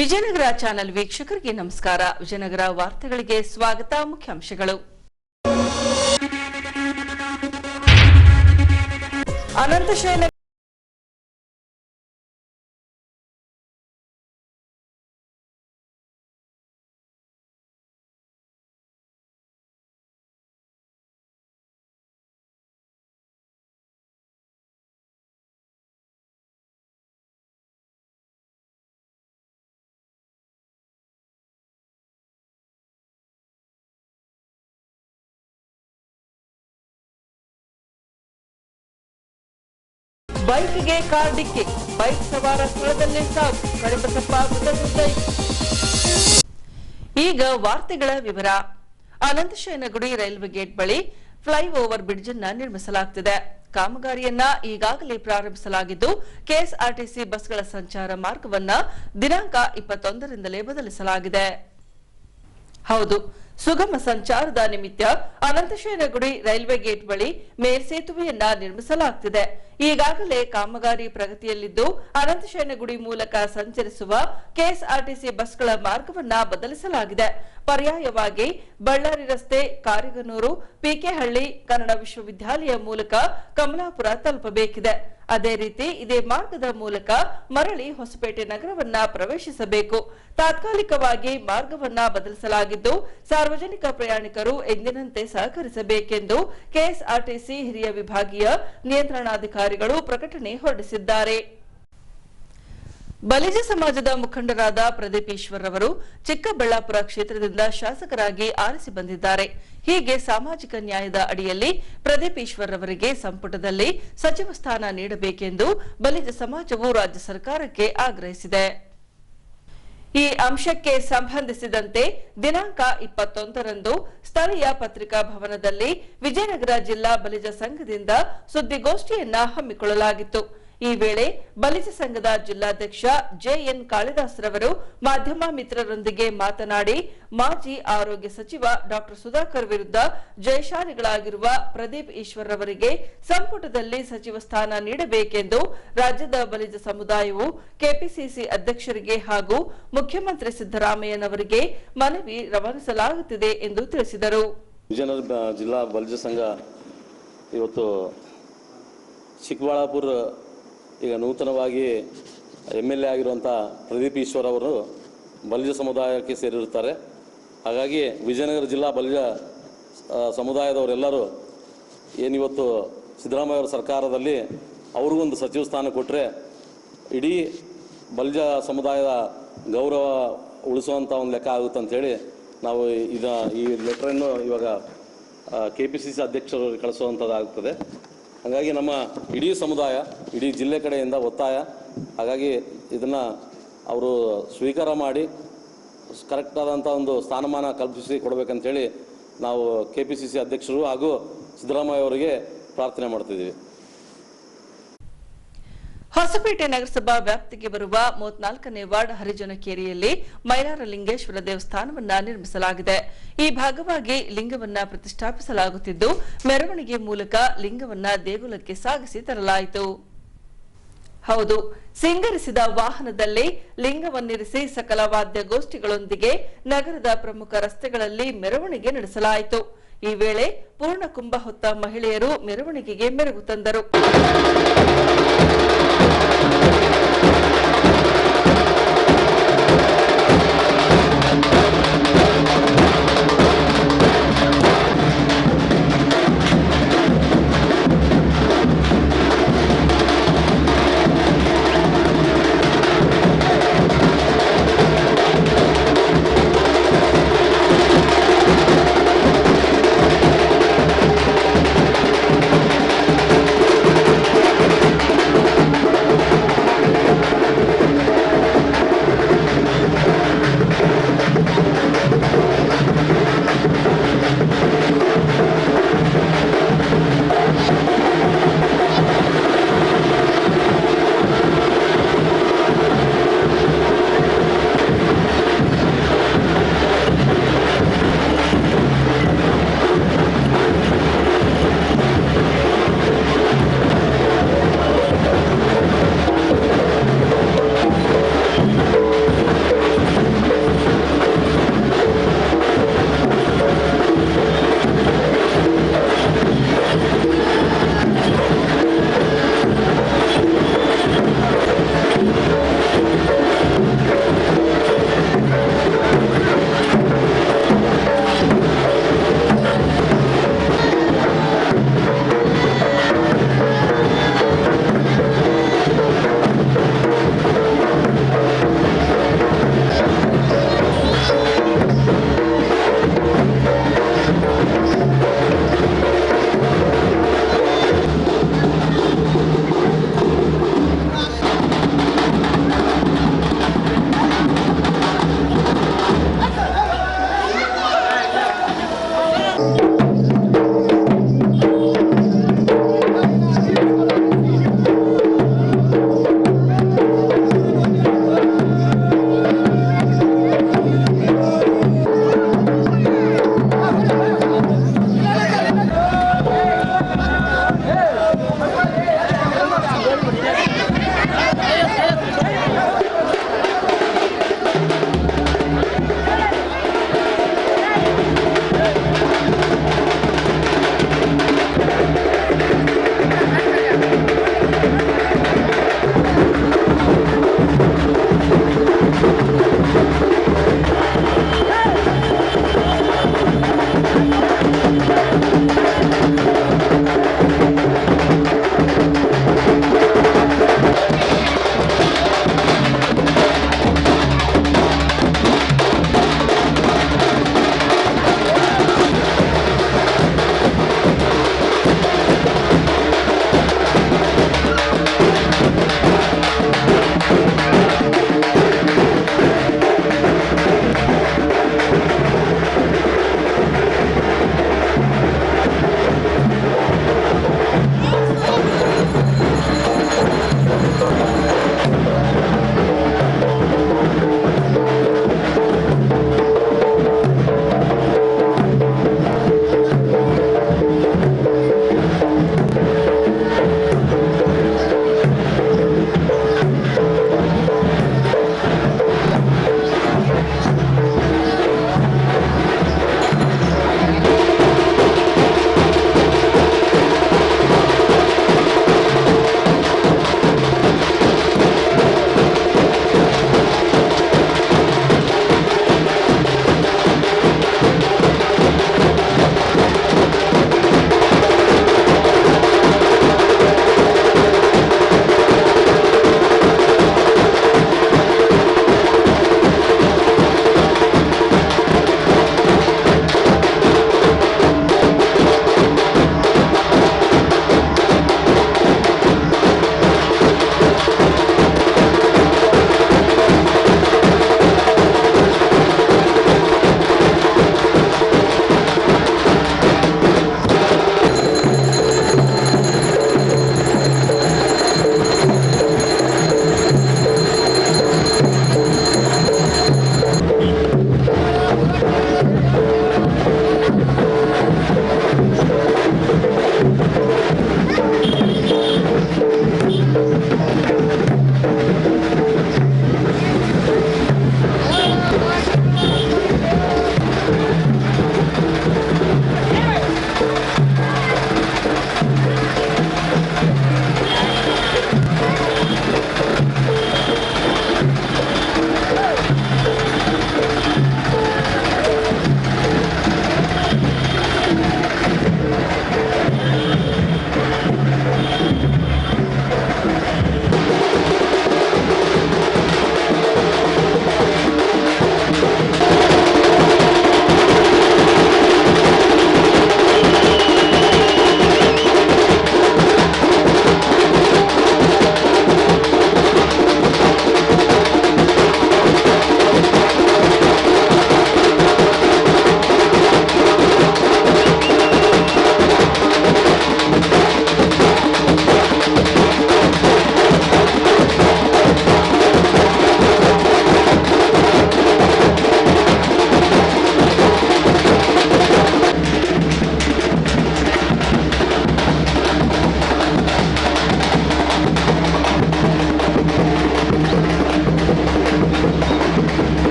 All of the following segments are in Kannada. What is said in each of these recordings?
ವಿಜಯನಗರ ಚಾನೆಲ್ ವೀಕ್ಷಕರಿಗೆ ನಮಸ್ಕಾರ. ವಿಜಯನಗರ ವಾರ್ತೆಗಳಿಗೆ ಸ್ವಾಗತ. ಮುಖ್ಯಾಂಶಗಳು: ಅನಂತಶಯನ ಬೈಕ್ಗೆ ಕಾರ್ ಡಿಕ್ಕಿ, ಬೈಕ್ ಸವಾರ ಸ್ಥಳದಲ್ಲೇ ಸಾವು, ಕರಿಬಸಪ್ಪ ಮೃತಪಟ್ಟ. ಈಗ ವಾರ್ತೆಗಳ ವಿವರ. ಅನಂತಶಯನಗುಡಿ ರೈಲ್ವೆ ಗೇಟ್ ಬಳಿ ಫ್ಲೈಓವರ್ ಬ್ರಿಡ್ಜ್ ಅನ್ನು ನಿರ್ಮಿಸಲಾಗುತ್ತಿದೆ. ಕಾಮಗಾರಿಯನ್ನ ಈಗಾಗಲೇ ಪ್ರಾರಂಭಿಸಲಾಗಿದ್ದು, ಕೆಎಸ್ಆರ್ಟಿಸಿ ಬಸ್ಗಳ ಸಂಚಾರ ಮಾರ್ಗವನ್ನ ದಿನಾಂಕ 21ರಿಂದಲೇ ಬದಲಿಸಲಾಗಿದೆ. ಹೌದು, ಸುಗಮ ಸಂಚಾರದ ನಿಮಿತ್ತ ಅನಂತಶಯನಗುಡಿ ರೈಲ್ವೆ ಗೇಟ್ ಬಳಿ ಮೇಲ್ಸೇತುವೆಯನ್ನ ನಿರ್ಮಿಸಲಾಗುತ್ತಿದೆ. ಈಗಾಗಲೇ ಕಾಮಗಾರಿ ಪ್ರಗತಿಯಲ್ಲಿದ್ದು, ಅನಂತಶಯನಗುಡಿ ಮೂಲಕ ಸಂಚರಿಸುವ ಕೆಎಸ್ಆರ್ಟಿಸಿ ಬಸ್ಗಳ ಮಾರ್ಗವನ್ನ ಬದಲಿಸಲಾಗಿದೆ. ಪರ್ಯಾಯವಾಗಿ ಬಳ್ಳಾರಿ ರಸ್ತೆ, ಕಾರಿಗನೂರು, ಪಿಕೆಹಳ್ಳಿ, ಕನ್ನಡ ವಿಶ್ವವಿದ್ಯಾಲಯ ಮೂಲಕ ಕಮಲಾಪುರ ತಲುಪಬೇಕಿದೆ. ಅದೇ ರೀತಿ ಇದೇ ಮಾರ್ಗದ ಮೂಲಕ ಮರಳಿ ಹೊಸಪೇಟೆ ನಗರವನ್ನ ಪ್ರವೇಶಿಸಬೇಕು. ತಾತ್ಕಾಲಿಕವಾಗಿ ಮಾರ್ಗವನ್ನ ಬದಲಿಸಲಾಗಿದ್ದು, ಸಾರ್ವಜನಿಕ ಪ್ರಯಾಣಿಕರು ಎಂದಿನಂತೆ ಸಹಕರಿಸಬೇಕೆಂದು ಕೆಎಸ್ಆರ್ಟಿಸಿ ಹಿರಿಯ ವಿಭಾಗೀಯ ನಿಯಂತ್ರಣಾಧಿಕಾರಿಗಳು ಪ್ರಕಟಣೆ ಹೊರಡಿಸಿದ್ದಾರೆ. ಬಲಿಜ ಸಮಾಜದ ಮುಖಂಡರಾದ ಪ್ರದೀಪ್ ಈಶ್ವರ್ ಅವರು ಚಿಕ್ಕಬಳ್ಳಾಪುರ ಕ್ಷೇತ್ರದಿಂದ ಶಾಸಕರಾಗಿ ಆರಿಸಿ ಬಂದಿದ್ದಾರೆ. ಹೀಗೆ ಸಾಮಾಜಿಕ ನ್ಯಾಯದ ಅಡಿಯಲ್ಲಿ ಪ್ರದೀಪ್ ಈಶ್ವರ್ ಅವರಿಗೆ ಸಂಪುಟದಲ್ಲಿ ಸಚಿವ ಸ್ಥಾನ ನೀಡಬೇಕೆಂದು ಬಲಿಜ ಸಮಾಜವು ರಾಜ್ಯ ಸರ್ಕಾರಕ್ಕೆ ಆಗ್ರಹಿಸಿದೆ. ಈ ಅಂಶಕ್ಕೆ ಸಂಬಂಧಿಸಿದಂತೆ ದಿನಾಂಕ 21ರಂದು ಸ್ಥಳೀಯ ಪತ್ರಿಕಾ ಭವನದಲ್ಲಿ ವಿಜಯನಗರ ಜಿಲ್ಲಾ ಬಲಿಜ ಸಂಘದಿಂದ ಸುದ್ದಿಗೋಷ್ಠಿಯನ್ನ ಹಮ್ಮಿಕೊಳ್ಳಲಾಗಿತ್ತು. ಈ ವೇಳೆ ಬಲಿಜ ಸಂಘದ ಜಿಲ್ಲಾಧ್ಯಕ್ಷ ಜೆಎನ್ ಕಾಳಿದಾಸ್ ರವರು ಮಾಧ್ಯಮ ಮಿತ್ರರೊಂದಿಗೆ ಮಾತನಾಡಿ, ಮಾಜಿ ಆರೋಗ್ಯ ಸಚಿವ ಡಾ ಸುಧಾಕರ್ ವಿರುದ್ಧ ಜಯಶಾಲಿಗಳಾಗಿರುವ ಪ್ರದೀಪ್ ಈಶ್ವರ್ ಅವರಿಗೆ ಸಂಪುಟದಲ್ಲಿ ಸಚಿವ ಸ್ಥಾನ ನೀಡಬೇಕೆಂದು ರಾಜ್ಯದ ಬಲಿಜ ಸಮುದಾಯವು ಕೆಪಿಸಿಸಿ ಅಧ್ಯಕ್ಷರಿಗೆ ಹಾಗೂ ಮುಖ್ಯಮಂತ್ರಿ ಸಿದ್ದರಾಮಯ್ಯನವರಿಗೆ ಮನವಿ ರವಾನಿಸಲಾಗುತ್ತಿದೆ ಎಂದು ತಿಳಿಸಿದರು. ವಿಜಯನಗರ ಜಿಲ್ಲಾ ಬಲಿಜ ಸಂಘ ಇವತ್ತು ಚಿಕ್ಕಬಳ್ಳಾಪುರ ಈಗ ನೂತನವಾಗಿ MLA ಆಗಿರುವಂಥ ಪ್ರದೀಪ್ ಈಶ್ವರ್ ಅವರು ಬಲಿಜ ಸಮುದಾಯಕ್ಕೆ ಸೇರಿರುತ್ತಾರೆ. ಹಾಗಾಗಿ ವಿಜಯನಗರ ಜಿಲ್ಲಾ ಬಲಿಜ ಸಮುದಾಯದವರೆಲ್ಲರೂ ಏನಿವತ್ತು ಸಿದ್ದರಾಮಯ್ಯ ಅವರ ಸರ್ಕಾರದಲ್ಲಿ ಅವ್ರಿಗೂ ಒಂದು ಸಚಿವ ಸ್ಥಾನ ಕೊಟ್ಟರೆ ಇಡೀ ಬಲಿಜ ಸಮುದಾಯದ ಗೌರವ ಉಳಿಸುವಂಥ ಒಂದು ಲೆಕ್ಕ ಆಗುತ್ತೆ ಅಂಥೇಳಿ ನಾವು ಈ ಲೆಟ್ರನ್ನು ಇವಾಗ KPCC ಅಧ್ಯಕ್ಷರು ಕಳಿಸುವಂಥದ್ದಾಗುತ್ತದೆ. ಹಾಗಾಗಿ ನಮ್ಮ ಇಡೀ ಸಮುದಾಯ, ಇಡೀ ಜಿಲ್ಲೆ ಕಡೆಯಿಂದ ಒತ್ತಾಯ. ಹಾಗಾಗಿ ಇದನ್ನು ಅವರು ಸ್ವೀಕಾರ ಮಾಡಿ ಕರೆಕ್ಟಾದಂಥ ಒಂದು ಸ್ಥಾನಮಾನ ಕಲ್ಪಿಸಿ ಕೊಡಬೇಕಂತೇಳಿ ನಾವು KPCC ಅಧ್ಯಕ್ಷರು ಹಾಗೂ ಸಿದ್ದರಾಮಯ್ಯ ಅವರಿಗೆ ಪ್ರಾರ್ಥನೆ ಮಾಡ್ತಿದ್ದೀವಿ. ಹೊಸಪೇಟೆ ನಗರಸಭಾ ವ್ಯಾಪ್ತಿಗೆ ಬರುವ 34ನೇ ವಾರ್ಡ್ ಹರಿಜನಕೇರಿಯಲ್ಲಿ ಮೈಲಾರ ಲಿಂಗೇಶ್ವರ ದೇವಸ್ಥಾನವನ್ನ ನಿರ್ಮಿಸಲಾಗಿದೆ. ಈ ಭಾಗವಾಗಿ ಲಿಂಗವನ್ನ ಪ್ರತಿಷ್ಠಾಪಿಸಲಾಗುತ್ತಿದ್ದು, ಮೆರವಣಿಗೆ ಮೂಲಕ ಲಿಂಗವನ್ನ ದೇಗುಲಕ್ಕೆ ಸಾಗಿಸಿ ತರಲಾಯಿತು. ಹೌದು, ಸಿಂಗರಿಸಿದ ವಾಹನದಲ್ಲಿ ಲಿಂಗವನ್ನಿರಿಸಿ ಸಕಲ ವಾದ್ಯಗೋಷ್ಠಿಗಳೊಂದಿಗೆ ನಗರದ ಪ್ರಮುಖ ರಸ್ತೆಗಳಲ್ಲಿ ಮೆರವಣಿಗೆ ನಡೆಸಲಾಯಿತು. ಈ ವೇಳೆ ಪೂರ್ಣ ಕುಂಭ ಹೊತ್ತ ಮಹಿಳೆಯರು ಮೆರವಣಿಗೆಗೆ ಮೆರುಗು ತಂದರು.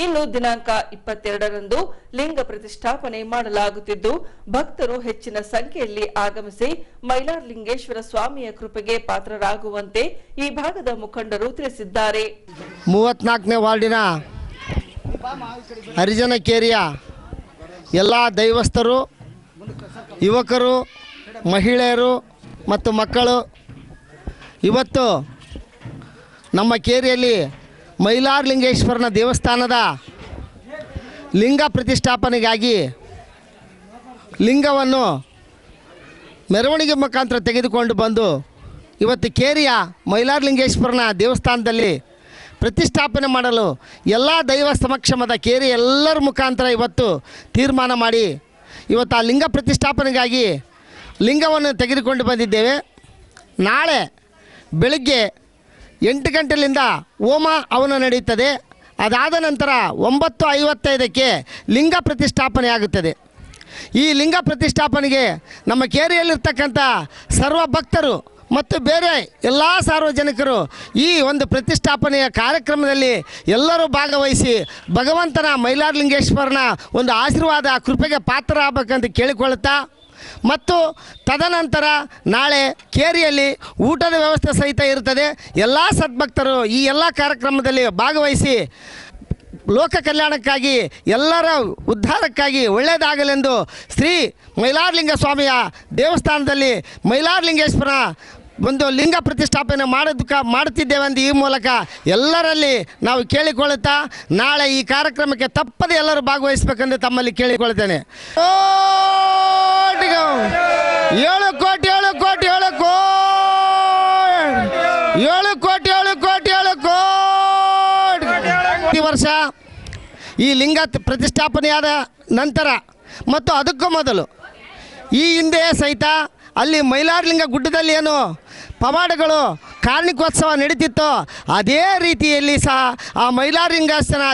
ಇನ್ನು ದಿನಾಂಕ 22ರಂದು ಲಿಂಗ ಪ್ರತಿಷ್ಠಾಪನೆ ಮಾಡಲಾಗುತ್ತಿದ್ದು ಭಕ್ತರು ಹೆಚ್ಚಿನ ಸಂಖ್ಯೆಯಲ್ಲಿ ಆಗಮಿಸಿ ಮೈಲಾರಲಿಂಗೇಶ್ವರ ಸ್ವಾಮಿಯ ಕೃಪೆಗೆ ಪಾತ್ರರಾಗುವಂತೆ ಈ ಭಾಗದ ಮುಖಂಡರು ತಿಳಿಸಿದ್ದಾರೆ. 34ನೇ ವಾರ್ಡಿನ ಹರಿಜನ ಕೇರಿಯ ಎಲ್ಲ ದೈವಸ್ಥರು, ಯುವಕರು, ಮಹಿಳೆಯರು ಮತ್ತು ಮಕ್ಕಳು ಇವತ್ತು ನಮ್ಮ ಕೇರಿಯಲ್ಲಿ ಮೈಲಾರಲಿಂಗೇಶ್ವರನ ದೇವಸ್ಥಾನದ ಲಿಂಗ ಪ್ರತಿಷ್ಠಾಪನೆಗಾಗಿ ಲಿಂಗವನ್ನು ಮೆರವಣಿಗೆ ಮುಖಾಂತರ ತೆಗೆದುಕೊಂಡು ಬಂದು ಇವತ್ತು ಕೇರಿಯ ಮೈಲಾರಲಿಂಗೇಶ್ವರನ ದೇವಸ್ಥಾನದಲ್ಲಿ ಪ್ರತಿಷ್ಠಾಪನೆ ಮಾಡಲು ಎಲ್ಲ ದೈವ ಸಮಕ್ಷಮದ ಕೇರಿ ಎಲ್ಲರ ಮುಖಾಂತರ ಇವತ್ತು ತೀರ್ಮಾನ ಮಾಡಿ ಇವತ್ತು ಆ ಲಿಂಗ ಪ್ರತಿಷ್ಠಾಪನೆಗಾಗಿ ಲಿಂಗವನ್ನು ತೆಗೆದುಕೊಂಡು ಬಂದಿದ್ದೇವೆ. ನಾಳೆ ಬೆಳಗ್ಗೆ 8 ಗಂಟೆಯಿಂದ ಹೋಮ ಹವನ ನಡೆಯುತ್ತದೆ. ಅದಾದ ನಂತರ 9:55ಕ್ಕೆ ಲಿಂಗ ಪ್ರತಿಷ್ಠಾಪನೆ ಆಗುತ್ತದೆ. ಈ ಲಿಂಗ ಪ್ರತಿಷ್ಠಾಪನೆಗೆ ನಮ್ಮ ಕೇರಿಯಲ್ಲಿರ್ತಕ್ಕಂಥ ಸರ್ವ ಭಕ್ತರು ಮತ್ತು ಬೇರೆ ಎಲ್ಲ ಸಾರ್ವಜನಿಕರು ಈ ಒಂದು ಪ್ರತಿಷ್ಠಾಪನೆಯ ಕಾರ್ಯಕ್ರಮದಲ್ಲಿ ಎಲ್ಲರೂ ಭಾಗವಹಿಸಿ ಭಗವಂತನ ಮೈಲಾರಲಿಂಗೇಶ್ವರನ ಒಂದು ಆಶೀರ್ವಾದ ಕೃಪೆಗೆ ಪಾತ್ರರಾಗಬೇಕಂತ ಕೇಳಿಕೊಳ್ಳುತ್ತಾ ಮತ್ತು ತದನಂತರ ನಾಳೆ ಕೇರಿಯಲ್ಲಿ ಊಟದ ವ್ಯವಸ್ಥೆ ಸಹಿತ ಇರುತ್ತದೆ. ಎಲ್ಲ ಸದ್ಭಕ್ತರು ಈ ಎಲ್ಲ ಕಾರ್ಯಕ್ರಮದಲ್ಲಿ ಭಾಗವಹಿಸಿ ಲೋಕ ಕಲ್ಯಾಣಕ್ಕಾಗಿ ಎಲ್ಲರ ಉದ್ಧಾರಕ್ಕಾಗಿ ಒಳ್ಳೆಯದಾಗಲೆಂದು ಶ್ರೀ ಮೈಲಾರಲಿಂಗ ಸ್ವಾಮಿಯ ದೇವಸ್ಥಾನದಲ್ಲಿ ಮೈಲಾರಲಿಂಗೇಶ್ವರ ಒಂದು ಲಿಂಗ ಪ್ರತಿಷ್ಠಾಪನೆ ಮಾಡುತ್ತಿದ್ದೇವೆಂದು ಈ ಮೂಲಕ ಎಲ್ಲರಲ್ಲಿ ನಾವು ಕೇಳಿಕೊಳ್ಳುತ್ತಾ ನಾಳೆ ಈ ಕಾರ್ಯಕ್ರಮಕ್ಕೆ ತಪ್ಪದೆ ಎಲ್ಲರೂ ಭಾಗವಹಿಸಬೇಕೆಂದು ತಮ್ಮಲ್ಲಿ ಕೇಳಿಕೊಳ್ಳುತ್ತೇನೆ. 7 ಕೋಟಿ 7 ಕೋಟಿ 7 ಕೋಟಿ 7 ಕೋಟಿ 7 ಕೋಟಿ ಪ್ರತಿ ವರ್ಷ ಈ ಲಿಂಗ ಪ್ರತಿಷ್ಠಾಪನೆಯಾದ ನಂತರ ಮತ್ತು ಅದಕ್ಕೂ ಮೊದಲು ಈ ಹಿಂದೆ ಸಹಿತ ಅಲ್ಲಿ ಮೈಲಾರಲಿಂಗ ಗುಡ್ಡದಲ್ಲಿ ಏನು ಪವಾಡಗಳು ಕಾರ್ಣಿಕೋತ್ಸವ ನಡೀತಿತ್ತು ಅದೇ ರೀತಿಯಲ್ಲಿ ಸಹ ಆ ಮೈಲಾರಲಿಂಗೇಶ್ವರನ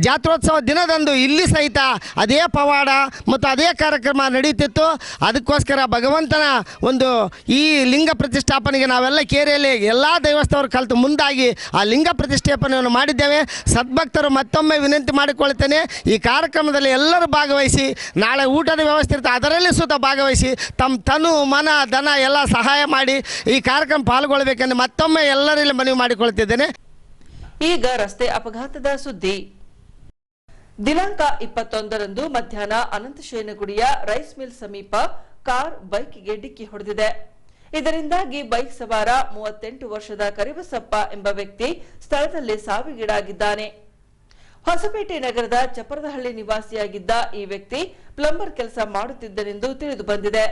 ಜಾತ್ರೋತ್ಸವ ದಿನದಂದು ಇಲ್ಲಿ ಸಹಿತ ಅದೇ ಪವಾಡ ಮತ್ತು ಅದೇ ಕಾರ್ಯಕ್ರಮ ನಡೀತಿತ್ತು. ಅದಕ್ಕೋಸ್ಕರ ಭಗವಂತನ ಒಂದು ಈ ಲಿಂಗ ಪ್ರತಿಷ್ಠಾಪನೆಗೆ ನಾವೆಲ್ಲ ಕೇರಿಯಲ್ಲಿ ಎಲ್ಲ ದೈವಸ್ಥವರು ಕಲಿತು ಮುಂದಾಗಿ ಆ ಲಿಂಗ ಪ್ರತಿಷ್ಠಾಪನೆಯನ್ನು ಮಾಡಿದ್ದೇವೆ. ಸದ್ಭಕ್ತರು ಮತ್ತೊಮ್ಮೆ ವಿನಂತಿ ಮಾಡಿಕೊಳ್ತೇನೆ, ಈ ಕಾರ್ಯಕ್ರಮದಲ್ಲಿ ಎಲ್ಲರೂ ಭಾಗವಹಿಸಿ ನಾಳೆ ಊಟದ ವ್ಯವಸ್ಥೆ ಇರುತ್ತೆ ಅದರಲ್ಲಿ ಸುತ್ತ ಭಾಗವಹಿಸಿ ತಮ್ಮ ತನು ಮನ ಧನ ಎಲ್ಲ ಸಹಾಯ ಮಾಡಿ ಈ ಕಾರ್ಯಕ್ರಮ ಪಾಲ್ಗೊಳ್ಳಬೇಕೆಂದು ಮತ್ತೊಮ್ಮೆ ಎಲ್ಲರಲ್ಲಿ ಮನವಿ ಮಾಡಿಕೊಳ್ತಿದ್ದೇನೆ. ಈಗ ರಸ್ತೆ ಅಪಘಾತದ ಸುದ್ದಿ. ದಿನಾಂಕ 21ರಂದು ಮಧ್ಯಾಹ್ನ ಅನಂತಶಯನಗುಡಿಯ ರೈಸ್ ಮಿಲ್ ಸಮೀಪ ಕಾರ್ ಬೈಕ್ಗೆ ಡಿಕ್ಕಿ ಹೊಡೆದಿದೆ. ಇದರಿಂದಾಗಿ ಬೈಕ್ ಸವಾರ 38 ವರ್ಷದ ಕರಿಬಸಪ್ಪ ಎಂಬ ವ್ಯಕ್ತಿ ಸ್ಥಳದಲ್ಲೇ ಸಾವಿಗೀಡಾಗಿದ್ದಾನೆ. ಹೊಸಪೇಟೆ ನಗರದ ಚಪರದಹಳ್ಳಿ ನಿವಾಸಿಯಾಗಿದ್ದ ಈ ವ್ಯಕ್ತಿ ಪ್ಲಂಬರ್ ಕೆಲಸ ಮಾಡುತ್ತಿದ್ದನೆಂದು ತಿಳಿದು ಬಂದಿದೆ.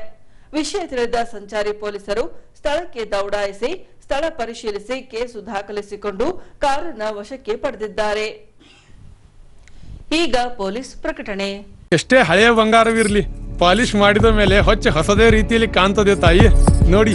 ವಿಷಯ ತಿಳಿದ ಸಂಚಾರಿ ಪೊಲೀಸರು ಸ್ಥಳಕ್ಕೆ ದೌಡಾಯಿಸಿ ಸ್ಥಳ ಪರಿಶೀಲಿಸಿ ಕೇಸು ದಾಖಲಿಸಿಕೊಂಡು ಕಾರನ್ನ ವಶಕ್ಕೆ ಪಡೆದಿದ್ದಾರೆ. ಈಗ ಪೊಲೀಸ್ ಪ್ರಕಟಣೆ. ಎಷ್ಟೇ ಹಳೆಯ ಬಂಗಾರವಿರ್ಲಿ, ಪಾಲಿಶ್ ಮಾಡಿದ ಮೇಲೆ ಹೊಸದೇ ರೀತಿಯಲ್ಲಿ ಕಾಣ್ತದೆ ತಾಯಿ ನೋಡಿ.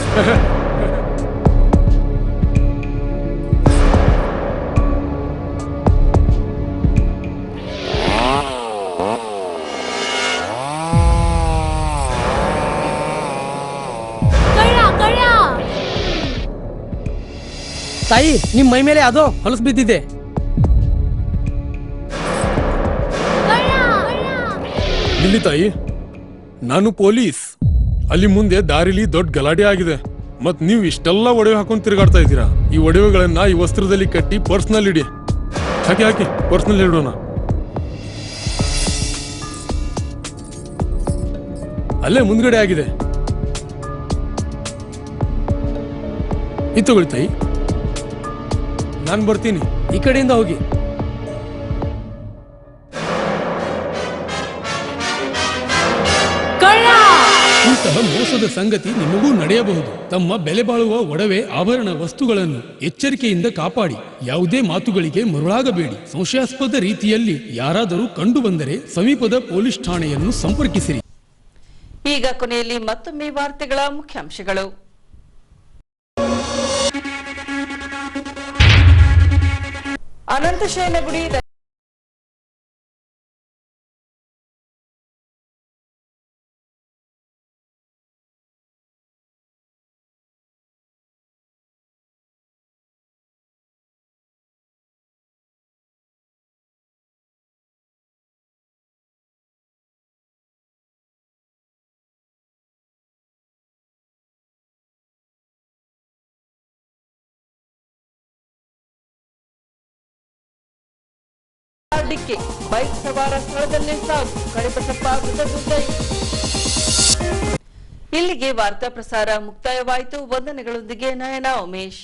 ತಾಯಿ, ನಿಮ್ ಮೈ ಮೇಲೆ ಅದು ಹೊಲಸು ಬಿದ್ದಿದೆ. ಇಲ್ಲಿ ತಾಯಿ, ನಾನು ಪೊಲೀಸ್. ಅಲ್ಲಿ ಮುಂದೆ ದಾರಿಲಿ ದೊಡ್ಡ ಗಲಾಟೆ ಆಗಿದೆ. ಮತ್ ನೀವು ಇಷ್ಟೆಲ್ಲ ಒಡವೆ ಹಾಕೊಂಡು ತಿರುಗಾಡ್ತಾ ಇದ್ದೀರಾ. ಈ ಒಡವೆಗಳನ್ನ ಈ ವಸ್ತ್ರದಲ್ಲಿ ಕಟ್ಟಿ ಪರ್ಸ್ನಲ್ ಇಡಿ. ಹಾಕಿ ಪರ್ಸ್ನಲ್ ಇಡೋಣ. ಅಲ್ಲೇ ಮುಂದ್ಗಡೆ ಆಗಿದೆ. ಇದು ತಗೊಳ್ಳಿ ತಾಯಿ, ನಾನು ಬರ್ತೀನಿ. ಈ ಕಡೆಯಿಂದ ಹೋಗಿ. ಇಂತಹ ಮೋಸದ ಸಂಗತಿ ನಿಮಗೂ ನಡೆಯಬಹುದು. ತಮ್ಮ ಬೆಲೆ ಬಾಳುವ ಒಡವೆ ಆಭರಣ ವಸ್ತುಗಳನ್ನು ಎಚ್ಚರಿಕೆಯಿಂದ ಕಾಪಾಡಿ. ಯಾವುದೇ ಮಾತುಗಳಿಗೆ ಮರುಳಾಗಬೇಡಿ. ಸಂಶಯಾಸ್ಪದ ರೀತಿಯಲ್ಲಿ ಯಾರಾದರೂ ಕಂಡು ಬಂದರೆ ಸಮೀಪದ ಪೊಲೀಸ್ ಠಾಣೆಯನ್ನು ಸಂಪರ್ಕಿಸಿರಿ. ಈಗ ಕೊನೆಯಲ್ಲಿ ಮತ್ತೊಮ್ಮೆ ವಾರ್ತೆಗಳ ಮುಖ್ಯಾಂಶಗಳು. ಅನಂತಶಯನಗುಡಿ ಡಿಕ್ಕಿ, ಬೈಕ್ ಸವಾರ ಸ್ಥಳದಲ್ಲೇ ಸಾವು, ಕರಿಬಸಪ್ಪ ಮೃತಗುಂಡ. ಇಲ್ಲಿಗೆ ವಾರ್ತಾ ಪ್ರಸಾರ ಮುಕ್ತಾಯವಾಯಿತು. ವಂದನೆಗಳೊಂದಿಗೆ ನಯನ ಉಮೇಶ್.